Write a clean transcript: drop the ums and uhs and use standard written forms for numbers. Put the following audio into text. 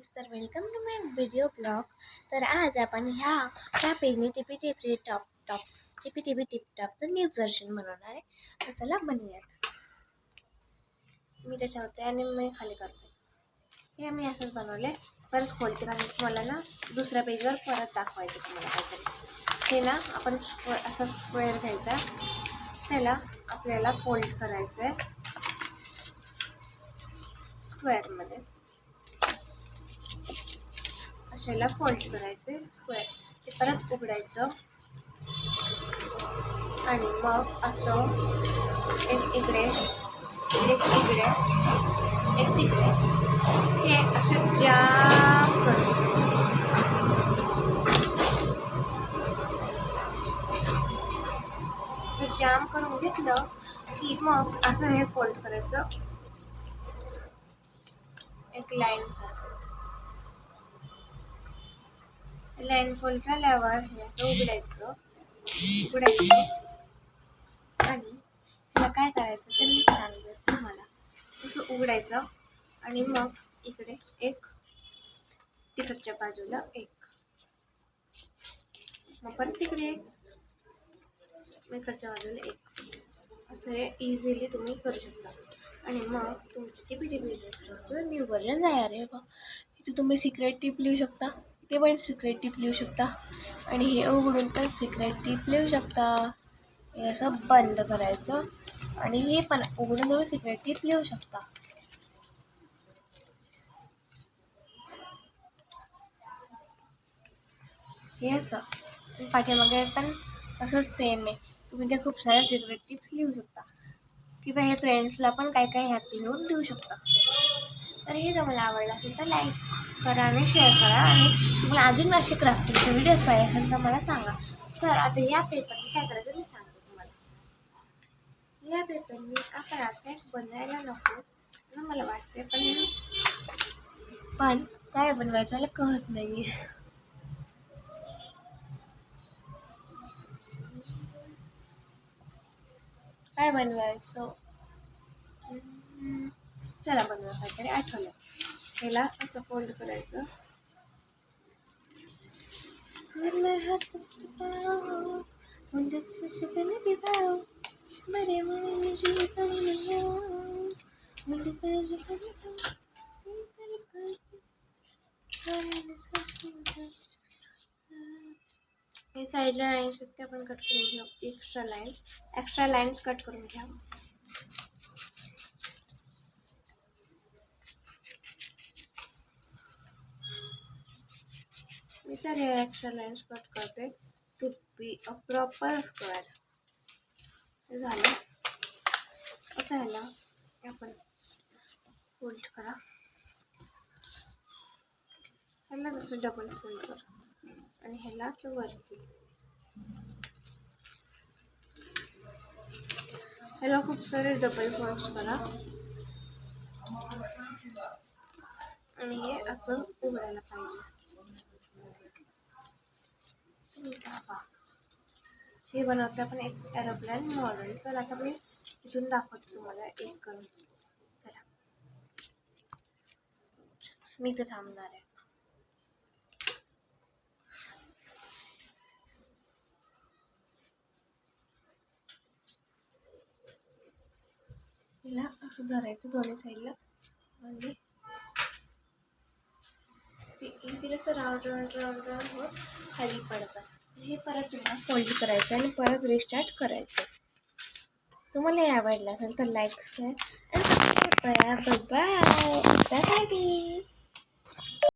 Guys, तर welcome to my video blog. तर आज आपण ह्या पेजने टिपी टिपी टिपटॉपचं न्यू व्हर्जन बनवणार आहे. तर चला बनवूयात. मी ते ठेवते आणि मी खाली करते. हे मी असंच बनवले. परत खोलते कारण तुम्हाला ना दुसऱ्या पेजवर परत दाखवायचं तुम्हाला काहीतरी. हे ना आपण असा स्क्वेअर घ्यायचा, त्याला आपल्याला फोल्ड करायचं आहे स्क्वेअरमध्ये. अशाला फोल्ड करायचे स्क्वेअर, ते परत उघडायचं आणि मग असं एक इकडे एक इकडे एक तिकडे हे असं जाम करून असं जाम करून घेतलं की मग असं हे फोल्ड करायचं एक लाईन सारखं. लाईन फोल्ड झाल्यावर हे असं उघडायचं आणि ह्याला काय करायचं ते मी सांगते तुम्हाला. असं उघडायचं आणि मग इकडे एक, तिकडच्या बाजूला एक, मग परत तिकडे एक, इकडच्या बाजूला एक. असं हे इझिली तुम्ही करू शकता. आणि मग तुमची टिपी न्यू व्हर्जन तयार आहे. इथे तुम्ही सिक्रेट टिप लिहू शकता, इथे पण सिक्रेट टिप लिहू शकता आणि हे उघडून पण सिक्रेट टिप लिहू शकता. हे असं बंद करायचं आणि हे पण उघडून तुम्ही सिक्रेट टिप लिहू शकता. हे असं पाठीमागे पण असं सेम आहे. तुम्ही ते खूप साऱ्या सिक्रेट टिप्स लिहू शकता किंवा हे फ्रेंड्सला पण काय काय ह्यात लिहून देऊ शकता. तर हे जर मला आवडलं असेल तर लाईक करा आणि शेअर करा. आणि तुम्हाला अजून असे क्राफ्टिंगचे व्हिडिओज पाहिजे असेल तर मला सांगा. तर आता या पेपरने काय करायचं मी सांगते तुम्हाला. या पेपरने आपण आज काय बनवायला नको असं मला वाटते, पण काय बनवायचं मला कळत नाही. काय बनवायचं, चला बनवा काहीतरी आठवलं. त्याला असं फोल्ड करायचं. हे साईडला लाईन्स आहेत ते आपण कट करून घ्या. एक्स्ट्रा लाईन्स कट करून घ्या. मी तर हे एक्स्ट्रा लाईन्स कट करते to be a proper square. हे झालं. आता ह्याला आपण फोल्ड करा. ह्याला जसं डबल फोल्ड करा आणि ह्याला वरती. ह्याला खूप सारे डबल फोल्ड्स करा आणि हे असं उघडायला पाहिजे. हे बनवते आपण एक एरोप्लेन मॉडेल. चला आता मी इथून दाखवते तुम्हाला एक करून. चला मी तर थांबणार आहे. हिला असं धरायचं दोन्ही साईडला आणि ते इझिली असं राऊंड होत खाली पडतात. हे परत तुम्हाला फोल्ड करायचं आणि परत रिस्टार्ट करायचं. तुम्हाला हे आवडलं असेल तर लाईक शेअर आणि सबस्क्राईब करा. Bye bye.